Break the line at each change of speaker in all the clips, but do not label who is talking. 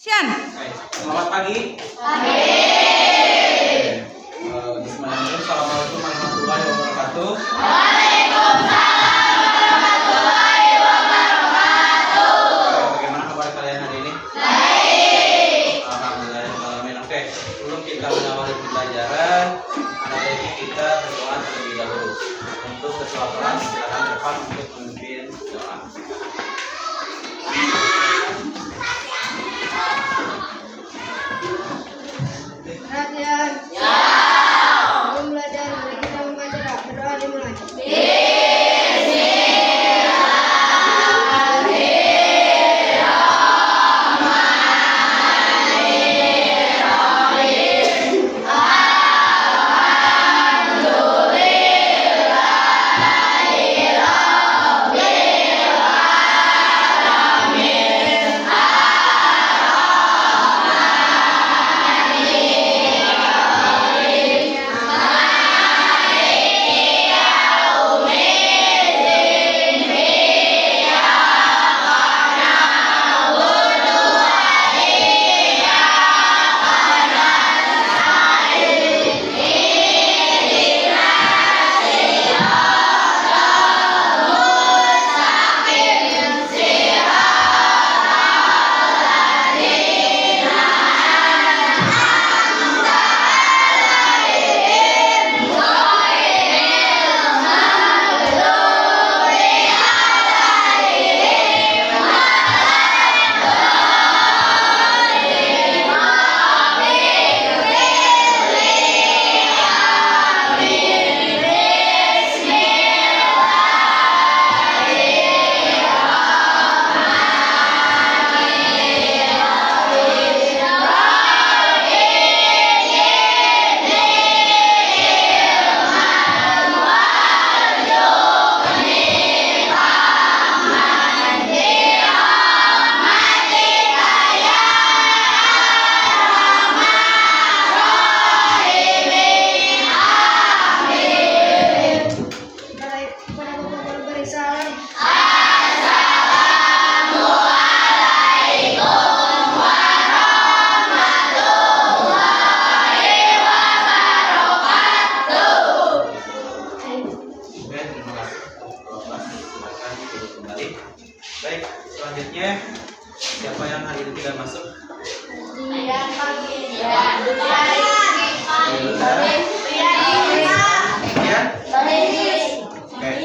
Sian.
Selamat pagi.
Pagi.
Bismillahirrahmanirrahim. Assalamualaikum warahmatullahi wabarakatuh.
Waalaikumsalam warahmatullahi wabarakatuh.
Bagaimana kabar kalian hari ini?
Baik.
Alhamdulillah. Oke, sebelum kita mengawali pembelajaran, ada baiknya kita berdoa terlebih dahulu. Untuk ketua kelas, silakan depan untuk memimpin doa.
Perhatian.
Ya.
Sebelum belajar, mari kita membaca berdoa dimulai. Kepada Bapak Guru beri salam.
Oke, terima kasih. Silakan duduk kembali. Baik, selanjutnya siapa yang hari ini tidak masuk? Kemudian, oke.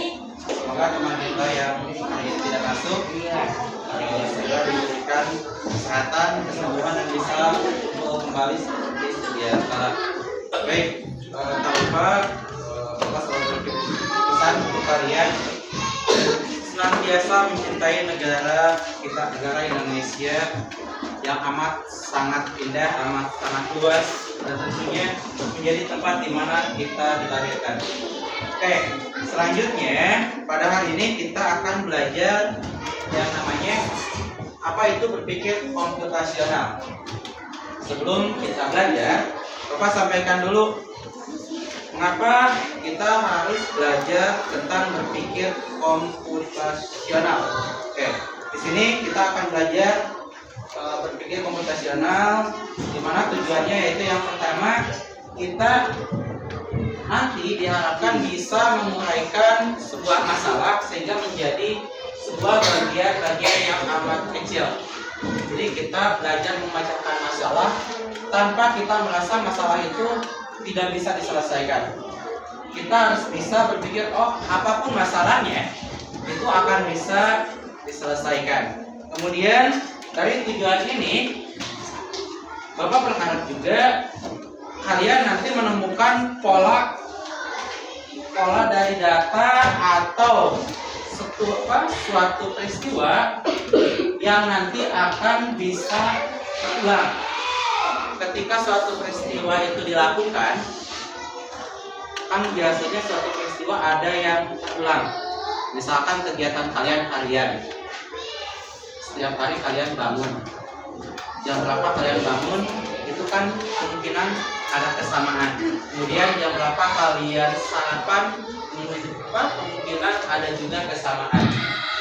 Semoga teman kita yang hari ini tidak masuk segera diberikan kesehatan, kesembuhan dan bisa untuk kembali seperti sedia kala. Baik, tak lupa Bapak selalu berpesan untuk kalian senantiasa mencintai negara kita, negara Indonesia yang amat sangat indah, amat sangat luas, dan tentunya menjadi tempat di mana kita dilahirkan. Oke, selanjutnya pada hari ini kita akan belajar yang namanya apa itu berpikir komputasional. Sebelum kita belajar, Bapak sampaikan dulu mengapa kita harus belajar tentang berpikir komputasional. Oke, di sini kita akan belajar berpikir komputasional, di mana tujuannya yaitu yang pertama kita nanti diharapkan bisa menguraikan sebuah masalah sehingga menjadi sebuah bagian-bagian yang amat kecil. Jadi kita belajar memecahkan masalah tanpa kita merasa masalah itu tidak bisa diselesaikan. Kita harus bisa berpikir, oh apapun masalahnya itu akan bisa diselesaikan. Kemudian dari tujuan ini Bapak berharap juga kalian nanti menemukan pola dari data atau suatu peristiwa yang nanti akan bisa terulang. Ketika suatu peristiwa itu dilakukan, kan biasanya suatu peristiwa ada yang terulang. Misalkan kegiatan kalian harian, setiap hari kalian bangun, jam berapa kalian bangun, itu kan kemungkinan ada kesamaan. Kemudian jam berapa kalian sarapan, kemungkinan ada juga kesamaan.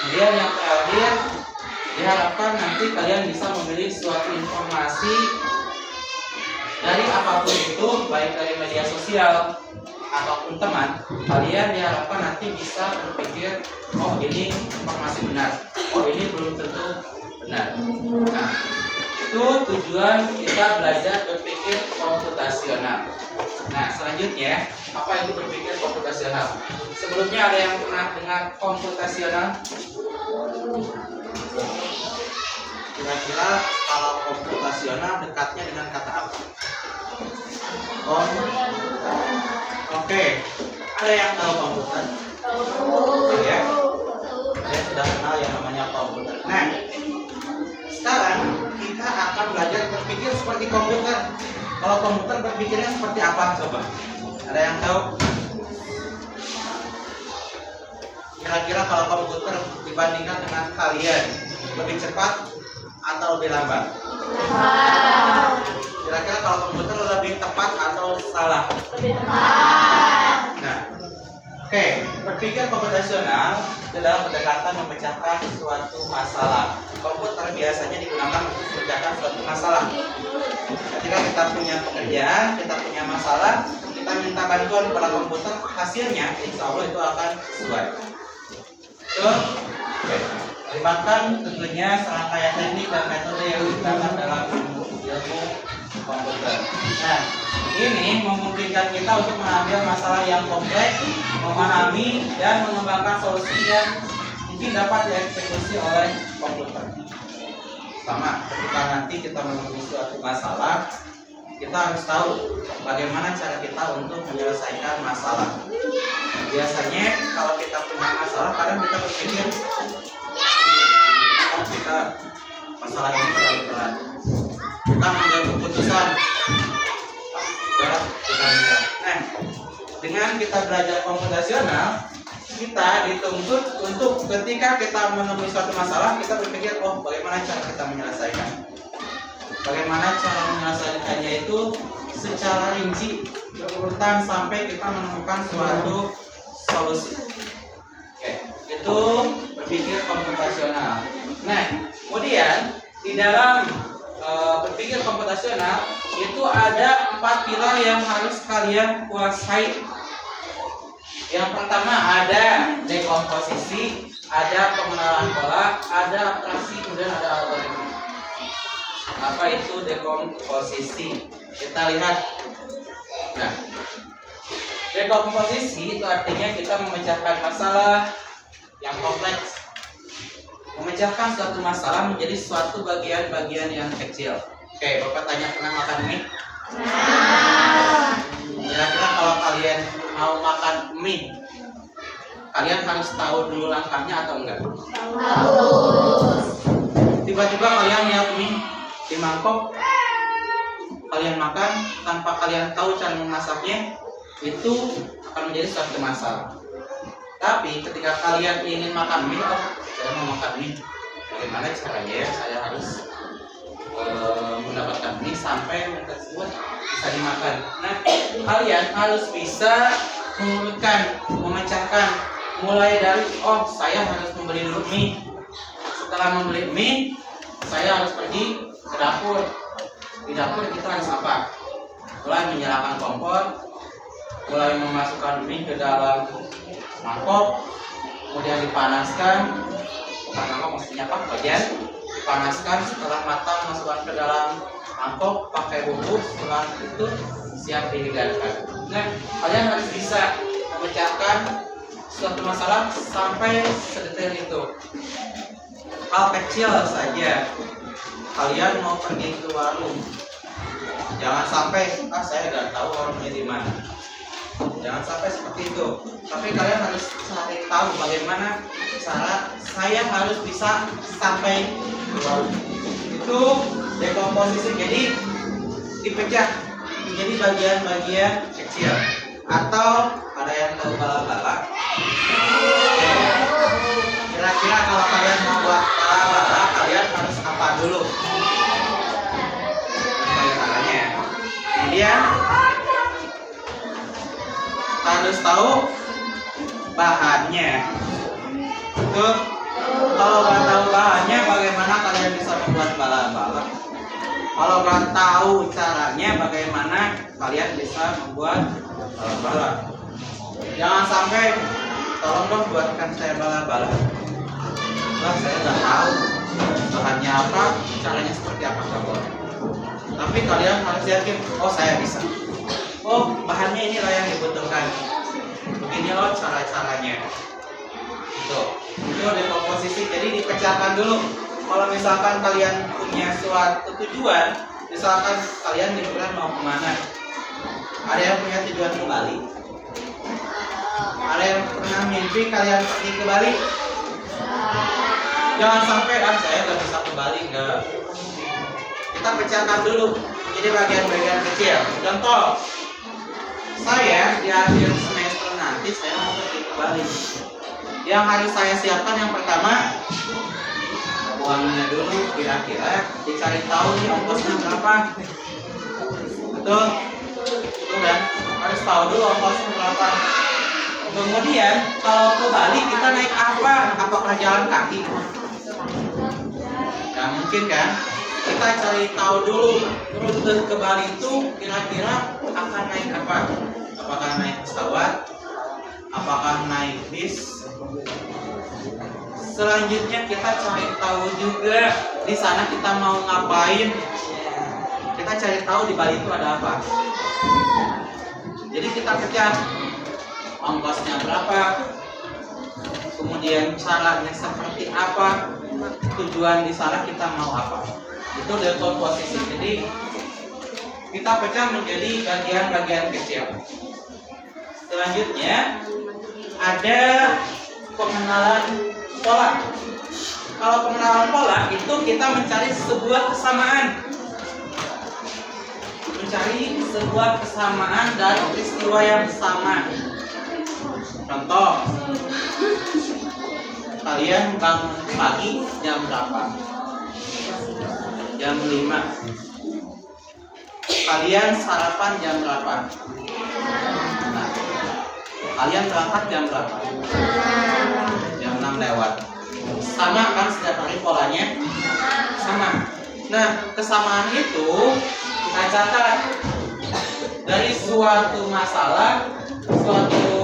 Kemudian yang terakhir, diharapkan nanti kalian bisa memilih suatu informasi dari apapun itu, baik dari media sosial ataupun teman. Kalian diharapkan nanti bisa berpikir, oh ini informasi benar, oh ini belum tentu benar. Nah, itu tujuan kita belajar berpikir komputasional. Nah, selanjutnya, apa itu berpikir komputasional? Sebelumnya ada yang pernah dengar komputasional? Kira-kira kalau komputasional dekatnya dengan kata apa? Oke. Ada yang tahu komputer? Ya. Saya sudah kenal yang namanya komputer. Nah, sekarang kita akan belajar berpikir seperti komputer. Kalau komputer berpikirnya seperti apa? Coba. Ada yang tahu? Kira-kira kalau komputer dibandingkan dengan kalian, lebih cepat atau lebih lambat? Kira-kira kalau komputer lebih tepat atau salah?
Lebih tepat.
Nah, oke, berpikir komputasional adalah pendekatan memecahkan suatu masalah. Komputer biasanya digunakan untuk memecahkan suatu masalah. Ketika kita punya pekerjaan, kita punya masalah, kita minta bantuan kepada komputer, hasilnya insya Allah itu akan sesuai. Libatkan tentunya serangkaian teknik dan metode yang digunakan dalam ilmu komputer. Nah, ini memungkinkan kita untuk mengambil masalah yang kompleks, memahami dan mengembangkan solusi yang mungkin dapat dieksekusi oleh komputer. Sama, ketika nanti kita menemui suatu masalah, kita harus tahu bagaimana cara kita untuk menyelesaikan masalah. Biasanya kalau kita punya masalah, kadang kita berpikir, oh kita masalah ini terlalu berat. Kita mengambil keputusan. Nah, dengan kita belajar komputasional, kita dituntut untuk ketika kita menemui suatu masalah, kita berpikir, oh bagaimana cara kita menyelesaikan. Bagaimana cara menyelesaikannya itu secara rinci, berurutan sampai kita menemukan suatu solusi. Oke, itu berpikir komputasional. Nah, kemudian di dalam berpikir komputasional itu ada 4 pilar yang harus kalian kuasai. Yang pertama ada dekomposisi, ada pengenalan pola, ada abstraksi, kemudian ada algoritma. Apa itu dekomposisi? Kita lihat. Nah, dekomposisi itu artinya kita memecahkan masalah yang kompleks, memecahkan suatu masalah menjadi suatu bagian-bagian yang kecil. Oke, Bapak tanya, pernah makan mie? Kira-kira kalau kalian mau makan mie, kalian harus tahu dulu langkahnya atau enggak? Tiba-tiba kalian lihat mie di mangkok, kalian makan tanpa kalian tahu cara memasaknya, itu akan menjadi suatu masalah. Tapi ketika kalian ingin makan mie, oh saya mau makan mie, bagaimana caranya ya saya harus mendapatkan mie sampai mie tersebut bisa dimakan. Nah, kalian harus bisa mengurutkan, memecahkan, mulai dari oh saya harus membeli dulu mie. Setelah membeli mie, saya harus pergi ke dapur. Di dapur kita harus apa? Mulai menyalakan kompor, mulai memasukkan mie ke dalam mangkok, kemudian dipanaskan. Bukan mangkok, maksudnya apa? Bagian dipanaskan, setelah matang masukkan ke dalam mangkok, pakai bumbu, setelah itu siap dihidangkan. Nah, kalian harus bisa memecahkan suatu masalah sampai sedetail itu. Hal kecil saja. Kalian mau pergi ke warung, jangan sampai saya nggak tahu warungnya di mana. Jangan sampai seperti itu. Tapi kalian harus cari tahu bagaimana cara saya harus bisa sampai ke warung. Itu dekomposisi. Jadi dipecah menjadi bagian-bagian kecil. Atau ada yang tahu bala-bala? Kira-kira kalau kalian mau buat bala-bala, kalian harus apa dulu? Caranya. Kemudian harus tahu bahannya. Betul? Kalau nggak tahu bahannya, bagaimana kalian bisa membuat bala-bala? Kalau nggak tahu caranya, bagaimana kalian bisa membuat bala-bala? Jangan sampai, tolong dong buatkan saya bala-bala. Wah, saya nggak tahu bahannya apa, caranya seperti apa, nggak boleh. Tapi kalian harus yakin, oh saya bisa. Oh, bahannya inilah yang dibutuhkan. Begini loh cara-caranya. Itu dekomposisi. Jadi dipecahkan dulu. Kalau misalkan kalian punya suatu tujuan, misalkan kalian liburan mau kemana? Ada yang punya tujuan ke Bali? Ada yang pernah mimpi kalian pergi ke Bali? Jangan sampai saya nggak bisa ke Bali, enggak. Kita pecahkan dulu jadi bagian-bagian kecil. Contoh, saya di akhir semester nanti saya mau pergi ke Bali. Yang harus saya siapkan yang pertama, uangnya dulu, kira-kira dicari tahu nih ongkosnya berapa. Betul? Betul kan? Harus tahu dulu ongkosnya berapa. Kemudian kalau ke Bali kita naik apa? Apakah jalan kaki? Gak mungkin kan? Kita cari tahu dulu rute ke Bali itu kira-kira akan naik apa? Apakah naik pesawat? Apakah naik bis? Selanjutnya kita cari tahu juga di sana kita mau ngapain. Kita cari tahu di Bali itu ada apa. Jadi kita pecah ongkosnya berapa, kemudian caranya seperti apa, tujuan di sana kita mau apa. Itu dekomposisi. Jadi kita pecah menjadi bagian-bagian kecil. Selanjutnya ada pengenalan pola. Kalau pengenalan pola itu kita mencari sebuah kesamaan. Mencari sebuah kesamaan dari peristiwa yang sama. Contoh, kalian bangun pagi jam berapa? Jam 5. Kalian sarapan jam berapa? Nah, kalian berangkat jam berapa? Jam 6 lewat. Sama kan setiap hari polanya? Sama. Nah, kesamaan itu kita catat dari suatu masalah, suatu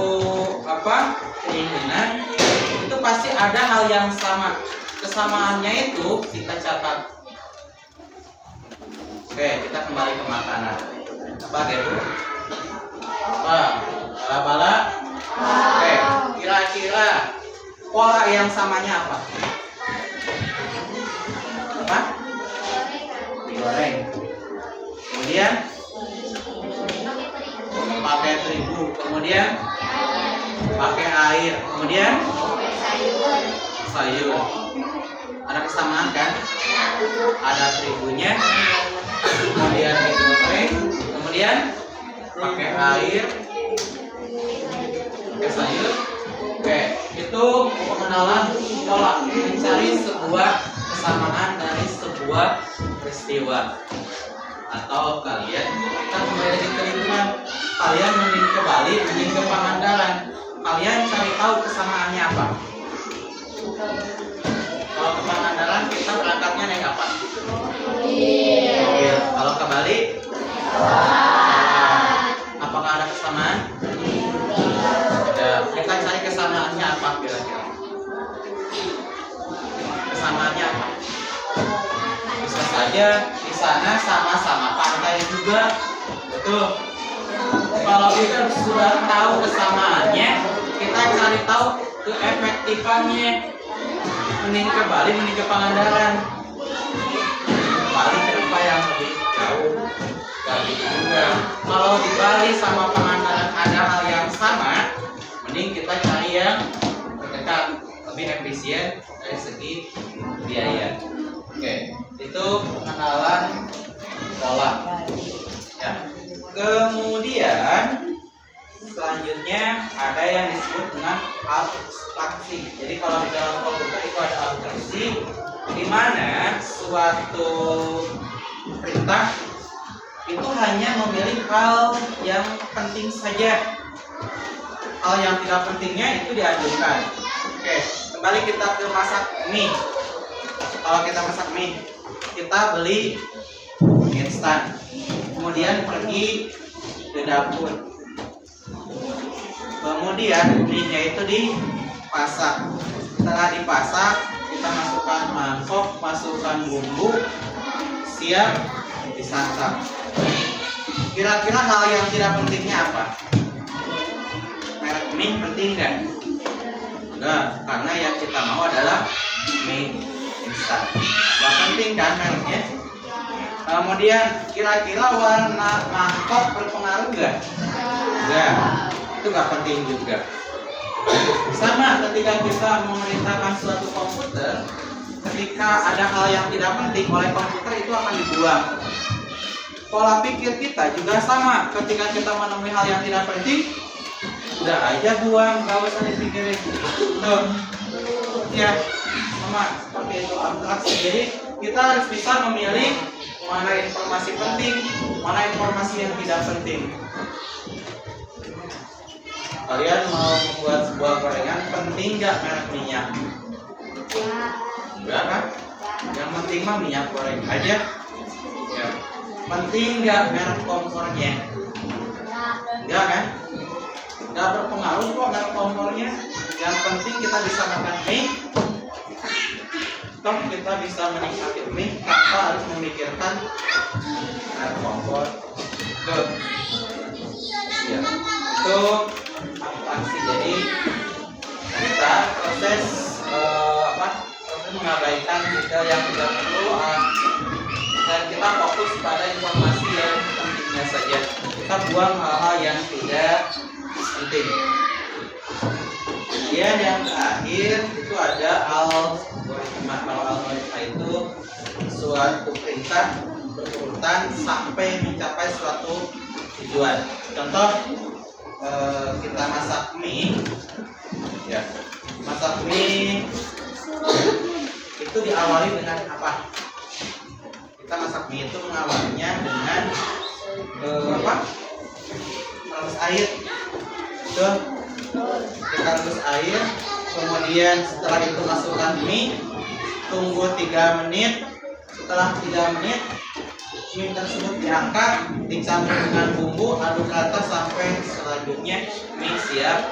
keinginan, itu pasti ada hal yang sama. Kesamaannya itu kita catat. Oke, kita kembali ke makanan. Apa gitu? Apa? Bala-bala? Oke, kira-kira pola yang samanya apa? Apa? Digoreng. Kemudian pakai terigu. Kemudian pakai air. Kemudian sayur. Ada kesamaan kan? Ada terigunya. Kemudian digoreng. Kemudian pakai air. Pakai sayur. Oke, itu pengenalan pola, mencari sebuah kesamaan dari sebuah peristiwa. Atau kalian, kita kembali lagi ke lingkungan. Kalian mending ke Bali, mending ke Pangandaran. Kalian cari tahu kesamaannya apa? Kalau ke Pangandaran kita berangkatnya naik apa? Mobil. Kalau ke Bali? Apakah ada kesamaan? Ya, kita cari kesamaannya apa kira-kira? Kesamaannya apa? Bisa saja di sana sama-sama pantai juga, betul. Kalau kita sudah tahu kesamaannya, kita cari tahu keefektifannya. Mending ke Bali, mending ke Pangandaran. Bali kenapa yang lebih jauh? Gak gitu juga. Kalau di Bali sama Pangandaran ada hal yang sama, mending kita cari yang terdekat, lebih efisien dari segi biaya. Oke, itu pengenalan pola. Ya. Kemudian selanjutnya ada yang disebut dengan abstraksi. Jadi kalau di dalam komputer itu ada abstraksi, di mana suatu perintah itu hanya memilih hal yang penting saja. Hal yang tidak pentingnya itu diajukan. Oke, Kembali kita ke masak mie. Kalau kita masak mie, kita beli instan, kemudian pergi ke dapur, kemudian mie-nya itu dipasak. Setelah dipasak, kita masukkan mangkok, masukkan bumbu, siap disantap. Kira-kira hal yang tidak pentingnya apa? Merek mie penting nggak? Enggak, karena yang kita mau adalah mie instan. Gak penting kan mereknya? Kemudian kira-kira warna mangkok berpengaruh nggak? Enggak, itu nggak penting juga. Sama ketika kita memerintahkan suatu komputer, ketika ada hal yang tidak penting oleh komputer itu akan dibuang. Pola pikir kita juga sama, ketika kita menemui hal yang tidak penting, udah aja buang, gak usah dipikirin. Tuh, ya, sama seperti itu abstraksi. Jadi kita harus bisa memilih mana informasi penting, mana informasi yang tidak penting. Kalian mau membuat sebuah gorengan, penting nggak merek minyak? Enggak kan? Yang penting mah minyak goreng aja. Ya. Penting nggak merek kompornya? Enggak kan? Nggak berpengaruh kok merek kompornya. Yang penting kita bisa makan mie. Toh kita bisa menikmati mie tanpa harus memikirkan merek kompor. Tuh. Ya. Tuh. Aksi. Jadi kita proses mengabaikan detail yang tidak perlu dan kita fokus pada informasi yang pentingnya saja. Kita buang hal-hal yang tidak penting. Kemudian yang terakhir itu ada algoritma. Kalau algoritma itu suatu perintah berurutan sampai mencapai suatu tujuan. Contoh, kita masak mie, ya, masak mie itu diawali dengan apa? Kita masak mie itu mengawalinya dengan rebus air. Tuh, kita rebus air, kemudian setelah itu masukkan mie, tunggu 3 menit. Setelah 3 menit, mie tersebut diangkat, dicampur dengan bumbu, aduk rata sampai selanjutnya mie siap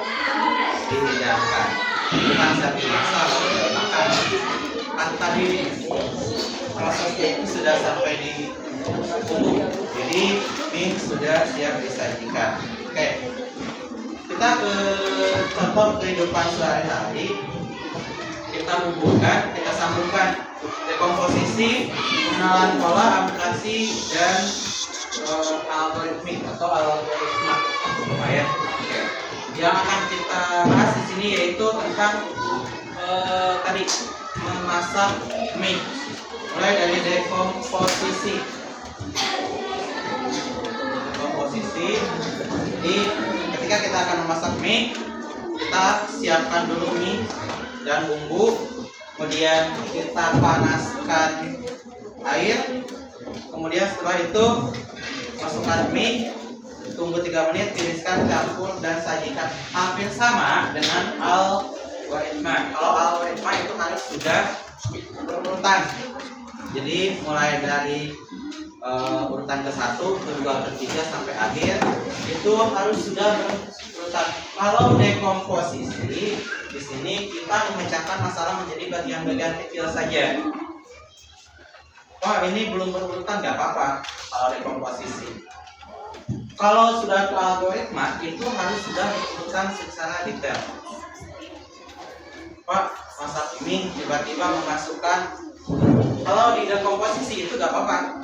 dihidangkan. Bukan siap dimasak, makan. Kan tadi prosesnya itu sudah sampai di bumbu, jadi mie sudah siap disajikan. Oke, kita ke contoh kehidupan sehari-hari. Kita hubungkan, kita sambungkan dekomposisi, pengenalan pola, aplikasi, dan algoritmik atau algoritma. Ya. Yang akan kita bahas di sini yaitu tentang tadi memasak mie, mulai dari dekomposisi. Jadi ketika kita akan memasak mie, kita siapkan dulu mie dan bumbu, kemudian kita panaskan air, kemudian setelah itu masukkan mie, tunggu 3 menit, tiriskan, campur, dan sajikan. Hampir sama dengan algoritma. Kalau algoritma itu harus sudah berurutan, jadi mulai dari urutan ke-1, ke-2, ke-3 sampai akhir itu harus sudah berurutan. Kalau dekomposisi, di sini kita memecahkan masalah menjadi bagian-bagian kecil saja. Wah, ini belum berurutan, nggak apa-apa kalau dekomposisi. Kalau sudah ke algoritma, itu harus sudah berurutan secara detail. Pak, masak mie tiba-tiba memasukkan. Kalau di dekomposisi itu nggak apa-apa.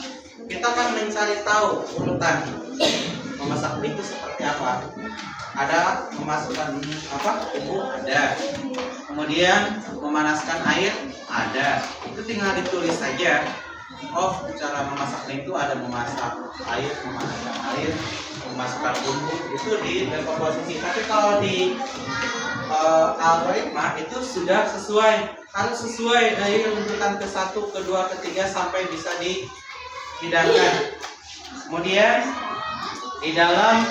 Kita kan mencari tahu urutan memasak mie itu seperti apa. Ada memasukkan bumbu, ada. Kemudian memanaskan air, ada. Itu tinggal ditulis saja. Oh, cara memasak mie itu ada memasak air, memanaskan air, memasukkan bumbu, itu di dekomposisi. Tapi kalau di algoritma itu sudah harus sesuai dari urutan ke-1, ke-2, ke-3 sampai bisa dihidangkan. Kemudian di dalam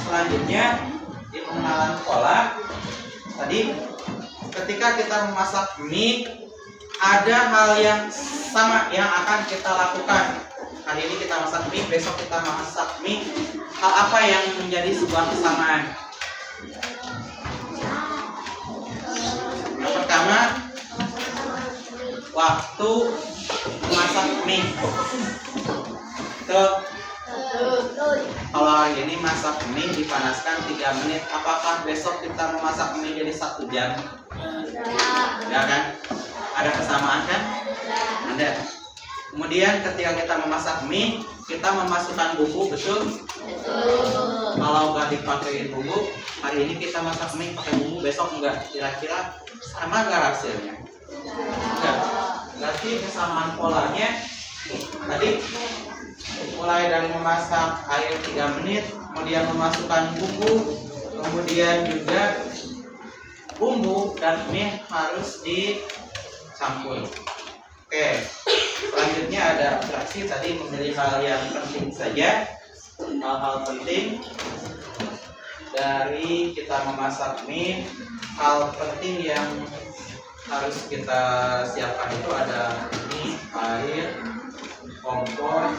selanjutnya di pengenalan pola tadi, ketika kita memasak mie ada hal yang sama yang akan kita lakukan. Hari ini kita masak mie, besok kita masak mie. Hal apa yang menjadi sebuah kesamaan? Yang pertama, waktu memasak mie. Tuh, kalau hari ini masak mie dipanaskan 3 menit, apakah besok kita memasak mie jadi 1 jam? Ya kan? Ada kesamaan kan? Ada. Kemudian ketika kita memasak mie, kita memasukkan bumbu, betul? Kalau nggak dipakai bumbu, hari ini kita masak mie pakai bumbu, besok enggak. Kira-kira sama nggak hasilnya? Enggak. Berarti kesamaan polanya tadi mulai dari memasak air 3 menit, kemudian memasukkan bumbu, kemudian juga bumbu dan mie harus dicampur. Oke, selanjutnya ada abstraksi, tadi memilih hal yang penting saja, hal-hal penting dari kita memasak mie. Hal penting yang harus kita siapkan itu ada mie, air, kompor.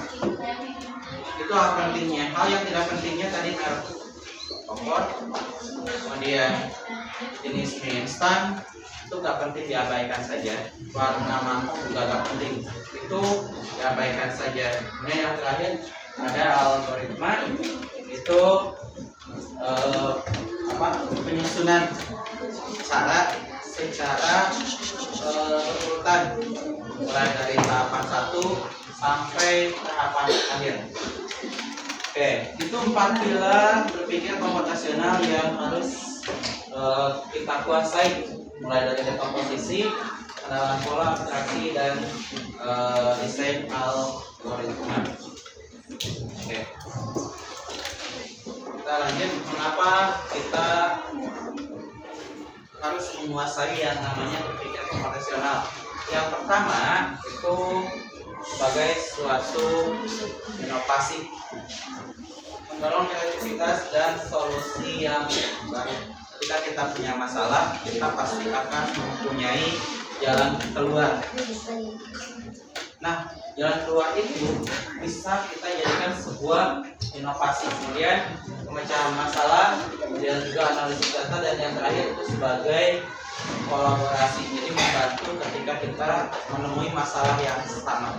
Itu hal pentingnya. Hal yang tidak pentingnya tadi merek kompor, kemudian jenis mie instan, itu gak penting, diabaikan saja. Warna mangkok juga gak penting, itu diabaikan saja. Kemudian yang terakhir ada algoritma, itu penyusunan cara secara berurutan mulai dari tahapan 1 sampai tahapan akhir. Oke, itu 4 pilar berpikir komputasional yang harus kita kuasai, mulai dari dekomposisi, pengenalan pola, abstraksi, dan desain algoritma. Oke, kita lanjut. Mengapa kita harus menguasai yang namanya berpikir komputasional? Yang pertama itu sebagai suatu inovasi, mendorong kreativitas dan solusi yang baru. Ketika kita punya masalah, kita pasti akan mempunyai jalan keluar. Nah, jalan keluar itu bisa kita jadikan sebuah inovasi. Kemudian pemecahan masalah, kemudian juga analisis data, dan yang terakhir itu sebagai kolaborasi. Jadi membantu ketika kita menemui masalah yang sama.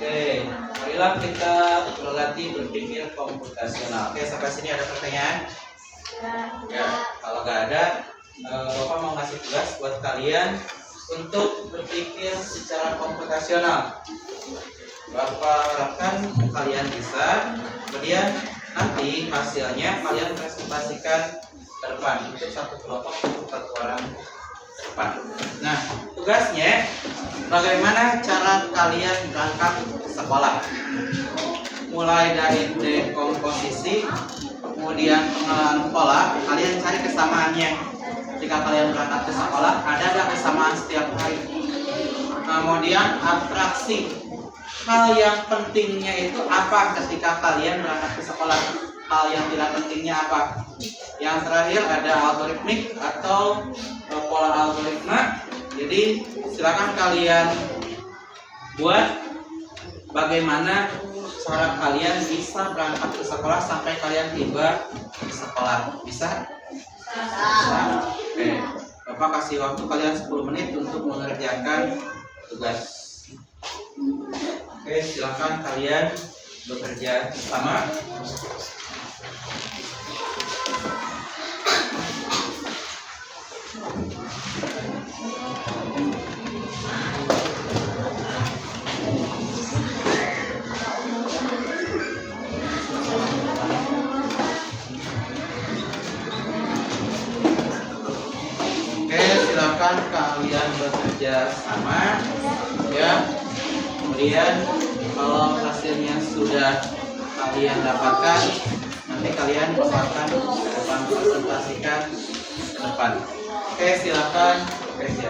Oke, marilah kita berlatih berpikir komputasional. Oke, sampai sini ada pertanyaan? Ya, kalau nggak ada, Bapak mau ngasih tugas buat kalian untuk berpikir secara komputasional. Bapak harapkan kalian bisa, kemudian nanti hasilnya kalian presentasikan ke depan. Untuk satu kelompok, untuk 1 orang ke depan. Nah, tugasnya bagaimana cara kalian berangkat ke sekolah. Mulai dari dekomposisi, kemudian pengenalan pola, kalian cari kesamaannya. Jika kalian berangkat ke sekolah, ada nggak kesamaan setiap hari? Kemudian abstraksi, hal yang pentingnya itu apa ketika kalian berangkat ke sekolah? Hal yang tidak pentingnya apa? Yang terakhir ada algoritmik atau pola algoritma. Jadi silakan kalian buat bagaimana cara kalian bisa berangkat ke sekolah sampai kalian tiba di sekolah. Bisa? Bisa. Oke. Bapak kasih waktu kalian 10 menit untuk mengerjakan tugas. Oke, silakan kalian bekerja sama. Silakan kalian bekerja sama, ya. Kemudian kalau hasilnya sudah kalian dapatkan, nanti kalian akan presentasikan ke depan. Oke, silakan bekerja.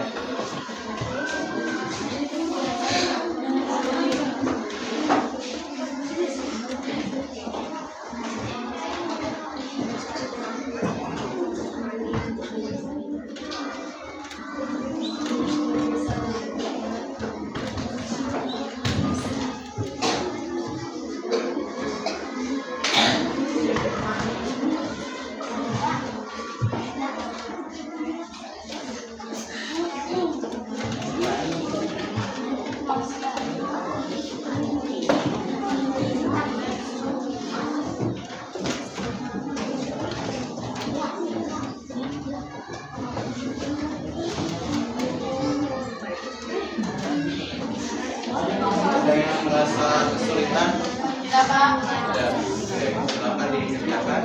merasa kesulitan?
Tidak, Pak.
Tidak. Oke, silakan dikerjakan.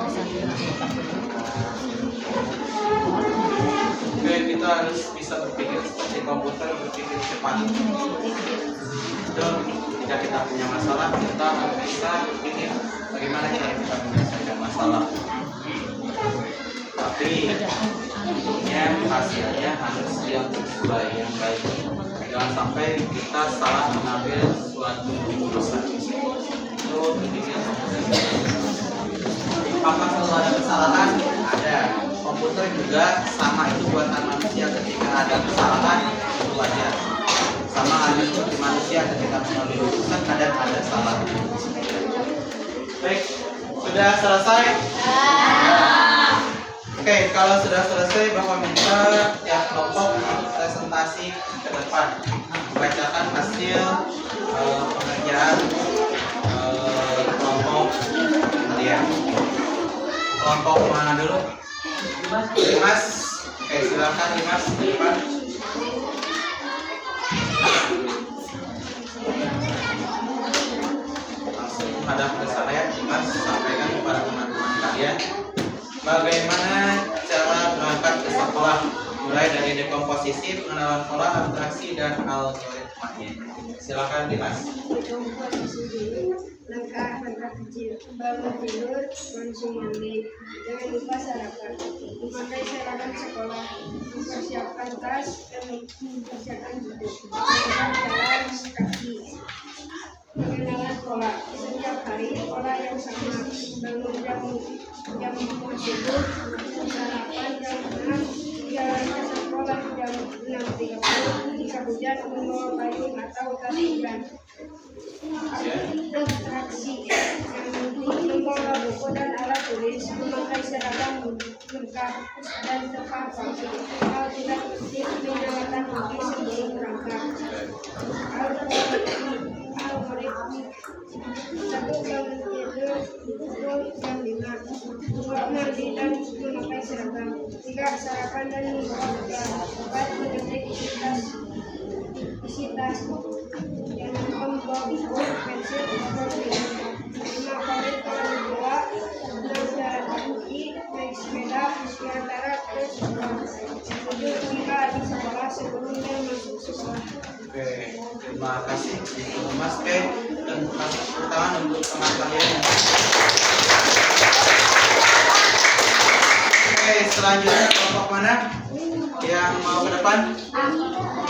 Oke, kita harus bisa berpikir seperti komputer, berpikir cepat. Itu jika kita punya masalah, kita harus bisa berpikir bagaimana cara kita menyelesaikan masalah. Tapi hasilnya harus yang sesuai, yang baik. Jangan sampai kita salah mengambil suatu keputusan. Itu intinya komputer. Apakah selalu ada kesalahan? Ada. Komputer juga sama, itu buatan manusia. Ketika ada kesalahan itu wajar. Sama halnya seperti manusia ketika mengambil keputusan kadang ada salah. Baik, sudah selesai? Oke, kalau sudah selesai, Bapak minta tiap kelompok presentasi ke depan, membacakan hasil pengerjaan kelompok kalian. Kelompok mana dulu? Dimas. Oke, silakan Dimas di depan. Langsung hadap ke saya, Dimas, sampaikan kepada teman-teman kalian bagaimana cara berangkat ke sekolah, mulai dari dekomposisi, pengenalan pola, abstraksi, dan algoritmanya. Silakan Dimas.
Komposisi dulu. Langkah kecil. Bangun tidur, langsung mandi. Jangan lupa sarapan. Memakai seragam sekolah. Mempersiapkan tas dan mempersiapkan buku. Menggunakan jalan kaki. Pengenalan pola. Setiap hari pola yang sama. Bangun jam 5 subuh, sarapan jam 6, jalan ke sekolah jam 6.30. Jika hujan, membawa payung atau tas hujan. Abstraksi membawa buku dan alat tulis, memakai seragam lengkap dan tepat waktu. Kalau tidak penting, menyalakan api sebelum berangkat. Algoritmik 1. Bangun tidur pukul jam 5. 2. Mandi dan memakai seragam. 3. Sarapan dan membawa bekal. 4. Mengetik isi tas. Jangan membawa buku, pensil, atau film. 5. Favorit kalau berdua. 6. Jalan kaki, naik sepeda, diantara ke sekolah. 7. Tiba di sekolah sebelum jam masuk sekolah.
Oke, terima kasih Mas. Oke, dan kasih tepuk tangan untuk teman kalian. Oke, selanjutnya kelompok mana yang mau ke depan?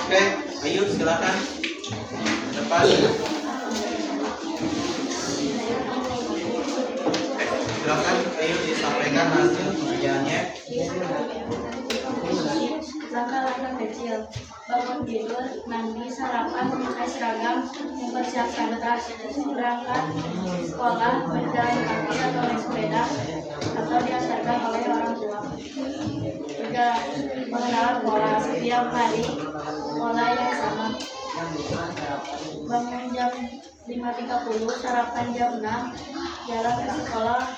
Oke, ayo silakan ke depan. Silakan, ayo disampaikan hasil pengerjaannya.
Langkah-langkah kecil. Bangun tidur, mandi, sarapan, memakai seragam, mempersiapkan tas, berangkat sekolah, berjalan kaki atau naik sepeda, atau diantarkan oleh orang tua. 3. Pengenalan pola. Setiap hari pola yang sama. Bangun jam 5.30, sarapan jam 6, jalan ke sekolah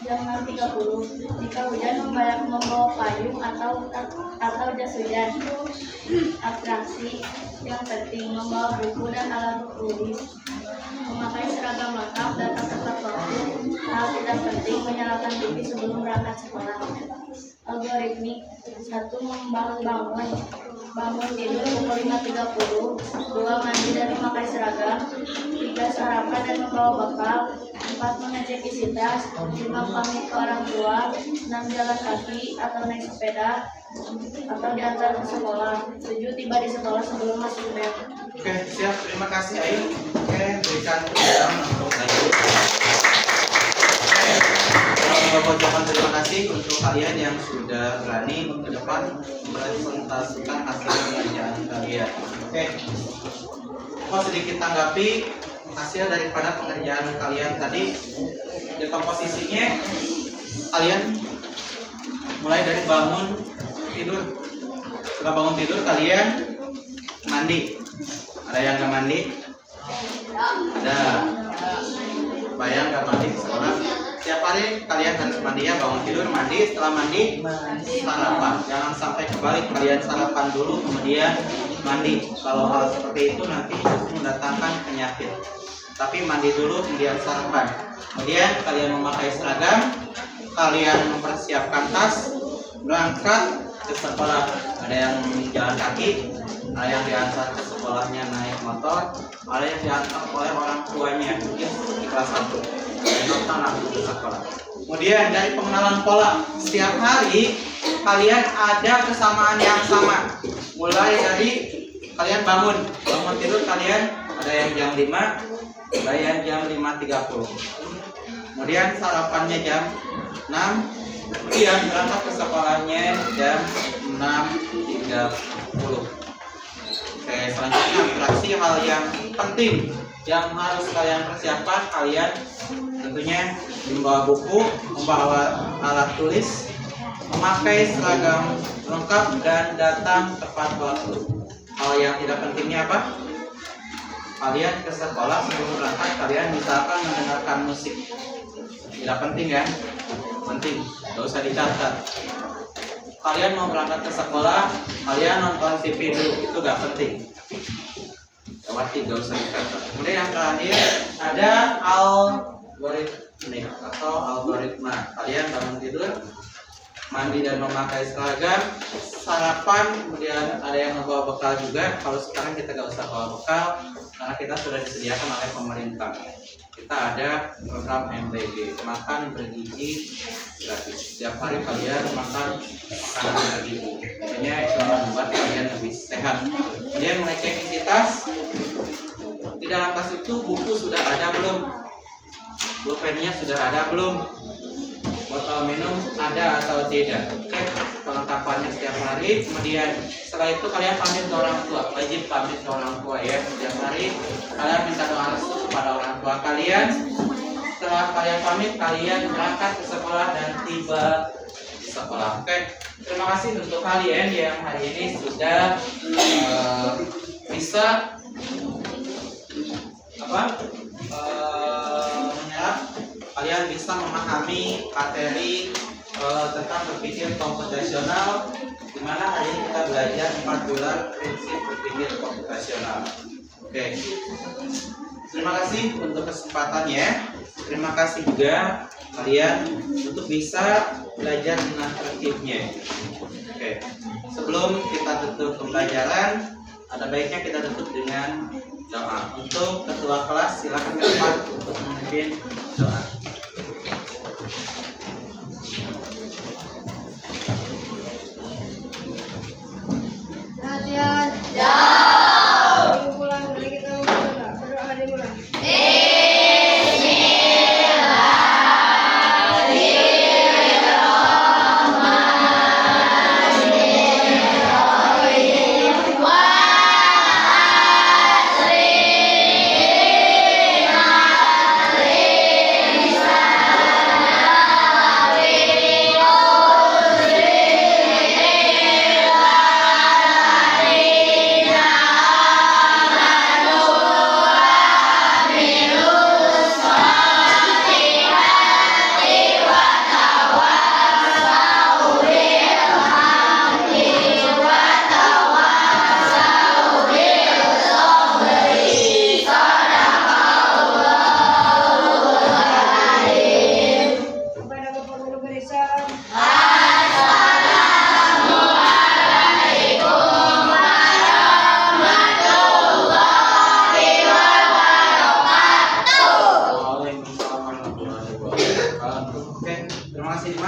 jam 6.30. Jika hujan, membawa payung atau jas hujan. Abstraksi yang penting, membawa buku dan alat tulis. Memakai seragam lengkap dan tepat waktu. Hal tidak penting, menyalakan TV sebelum berangkat sekolah. Algoritmik 1. Bangun tidur pukul 5.30. 2. Mandi dan memakai seragam. 3. Sarapan dan membawa bekal. 4. Mengecek isi tas. 5. Pamit ke orang tua. 6. Jalan kaki atau naik sepeda atau diantar ke sekolah. 7. Tiba di sekolah sebelum masuk bel.
Oke, siap. Terima kasih Ayu. Oke, berikan tepuk untuk Ayu. Bapak ucapkan terima kasih untuk kalian yang sudah berani ke depan mempresentasikan hasil pengerjaan kalian. Oke, mau sedikit tanggapi hasil daripada pengerjaan kalian tadi. Dekomposisinya kalian mulai dari bangun tidur. Setelah bangun tidur kalian mandi. Ada yang nggak mandi? Ada. Bayang nggak mandi ke sekolah? Setiap hari kalian harus mandi ya, bangun tidur, mandi, setelah mandi sarapan. Jangan sampai kebalik, kalian sarapan dulu kemudian mandi. Kalau hal seperti itu nanti justru mendatangkan penyakit. Tapi mandi dulu kemudian sarapan. Kemudian kalian memakai seragam, kalian mempersiapkan tas, berangkat ke sekolah. Ada yang jalan kaki, ada yang diantar ke sekolahnya naik motor, ada yang diantar oleh orang tuanya mungkin di kelas 1 dan langsung ke sekolah. Kemudian dari pengenalan pola, setiap hari kalian ada kesamaan yang sama. Mulai dari kalian bangun tidur kalian ada yang jam 5, ada yang jam 5.30. Kemudian sarapannya jam 6, kemudian berangkat ke sekolahnya jam 6.30. Oke, selanjutnya interaksi hal yang penting yang harus kalian persiapkan. Kalian tentunya membawa buku, membawa alat tulis, memakai seragam lengkap dan datang tepat waktu. Hal yang tidak pentingnya apa? Kalian ke sekolah sebelum berangkat kalian misalkan mendengarkan musik. Tidak penting kan? Penting, gak usah dicatat. Kalian mau berangkat ke sekolah, kalian nonton TV dulu, itu gak penting. Lewati, gak usah dicatat. Kemudian yang terakhir ada algoritma. Kalian bangun tidur, mandi dan memakai seragam, sarapan, kemudian ada yang membawa bekal juga. Kalau sekarang kita gak usah bawa bekal karena kita sudah disediakan oleh pemerintah. Kita ada program MBG, makan bergizi gratis. Setiap hari kalian makan makanan bergizi. Intinya itu membuat kalian lebih sehat. Kemudian mengecek isi tas. Di dalam tas itu buku sudah ada belum? Pulpennya sudah ada belum? Botol minum ada atau tidak? Cek kelengkapannya setiap hari. Kemudian setelah itu kalian pamit ke orang tua. Wajib pamit ke orang tua ya. Setiap hari kalian minta doa restu kepada orang tua kalian. Setelah kalian pamit, kalian berangkat ke sekolah dan tiba di sekolah. Oke, terima kasih untuk kalian yang hari ini sudah bisa menyerap. Kalian bisa memahami materi tentang berpikir komputasional, di mana hari ini kita belajar 4 bulan prinsip berpikir komputasional. Oke, terima kasih untuk kesempatannya. Terima kasih juga kalian untuk bisa belajar dengan tertibnya. Oke, sebelum kita tutup pembelajaran, ada baiknya kita tutup dengan doa. Untuk ketua kelas silakan ke depan untuk memimpin doa.